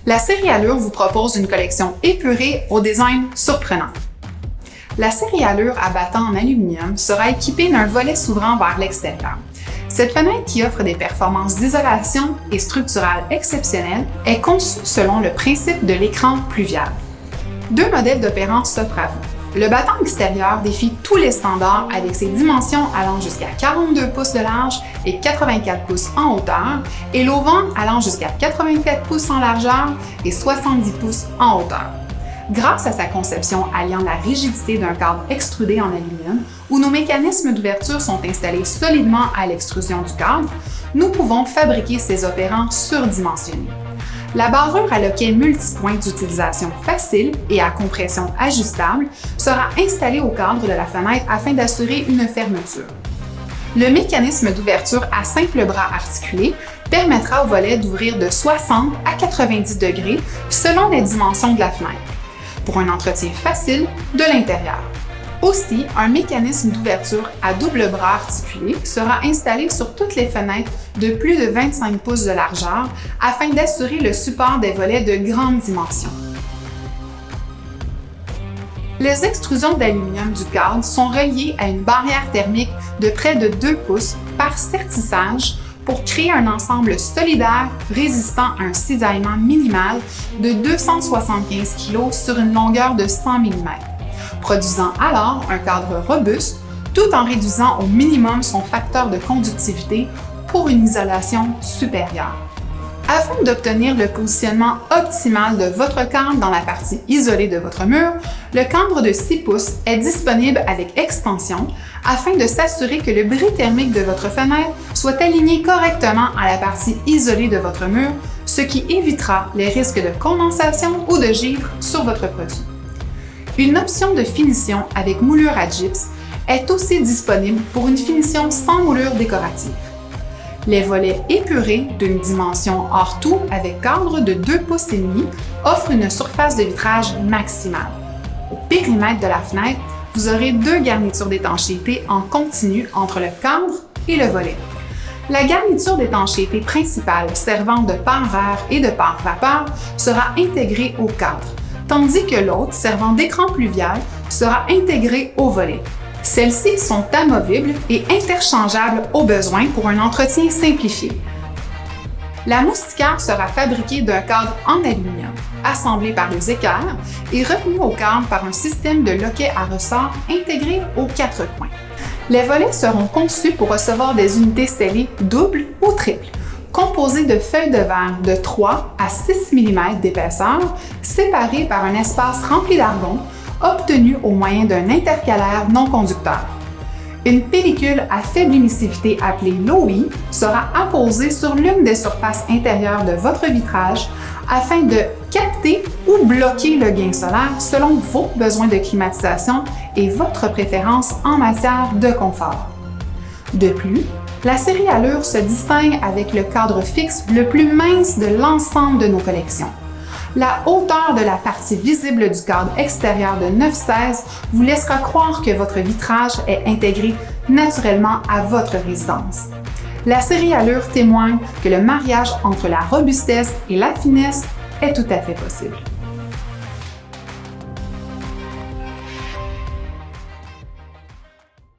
La série Allure vous propose une collection épurée au design surprenant. La série Allure à battants en aluminium sera équipée d'un volet s'ouvrant vers l'extérieur. Cette fenêtre, qui offre des performances d'isolation et structurales exceptionnelles, est conçue selon le principe de l'écran pluvial. Deux modèles d'opérants s'offrent à vous. Le battant extérieur défie tous les standards avec ses dimensions allant jusqu'à 42 pouces de large et 84 pouces en hauteur, et l'auvent allant jusqu'à 84 pouces en largeur et 70 pouces en hauteur. Grâce à sa conception alliant la rigidité d'un cadre extrudé en aluminium, où nos mécanismes d'ouverture sont installés solidement à l'extrusion du cadre, nous pouvons fabriquer ces opérants surdimensionnés. La barrure à loquet multipoint d'utilisation facile et à compression ajustable sera installée au cadre de la fenêtre afin d'assurer une fermeture. Le mécanisme d'ouverture à simple bras articulé permettra au volet d'ouvrir de 60 à 90 degrés selon les dimensions de la fenêtre, pour un entretien facile de l'intérieur. Aussi, un mécanisme d'ouverture à double bras articulé sera installé sur toutes les fenêtres de plus de 25 pouces de largeur afin d'assurer le support des volets de grande dimension. Les extrusions d'aluminium du cadre sont reliées à une barrière thermique de près de 2 pouces par sertissage pour créer un ensemble solidaire résistant à un cisaillement minimal de 275 kg sur une longueur de 100 mm, produisant alors un cadre robuste tout en réduisant au minimum son facteur de conductivité pour une isolation supérieure. Afin d'obtenir le positionnement optimal de votre cadre dans la partie isolée de votre mur, le cadre de 6 pouces est disponible avec extension afin de s'assurer que le bris thermique de votre fenêtre soit aligné correctement à la partie isolée de votre mur, ce qui évitera les risques de condensation ou de givre sur votre produit. Une option de finition avec moulure à gypse est aussi disponible pour une finition sans moulure décorative. Les volets épurés d'une dimension hors tout avec cadre de 2 pouces et demi offrent une surface de vitrage maximale. Au périmètre de la fenêtre, vous aurez 2 garnitures d'étanchéité en continu entre le cadre et le volet. La garniture d'étanchéité principale servant de pare-air et de pare-vapeur sera intégrée au cadre, tandis que l'autre servant d'écran pluvial sera intégrée au volet. Celles-ci sont amovibles et interchangeables au besoin pour un entretien simplifié. La moustiquaire sera fabriquée d'un cadre en aluminium, assemblé par les équerres et retenu au cadre par un système de loquet à ressort intégré aux 4 coins. Les volets seront conçus pour recevoir des unités scellées doubles ou triples, composées de feuilles de verre de 3 à 6 mm d'épaisseur, séparées par un espace rempli d'argon, obtenu au moyen d'un intercalaire non conducteur. Une pellicule à faible émissivité appelée Low-E sera apposée sur l'une des surfaces intérieures de votre vitrage afin de capter ou bloquer le gain solaire selon vos besoins de climatisation et votre préférence en matière de confort. De plus, la série Allure se distingue avec le cadre fixe le plus mince de l'ensemble de nos collections. La hauteur de la partie visible du cadre extérieur de 9,16 vous laissera croire que votre vitrage est intégré naturellement à votre résidence. La série Allure témoigne que le mariage entre la robustesse et la finesse est tout à fait possible.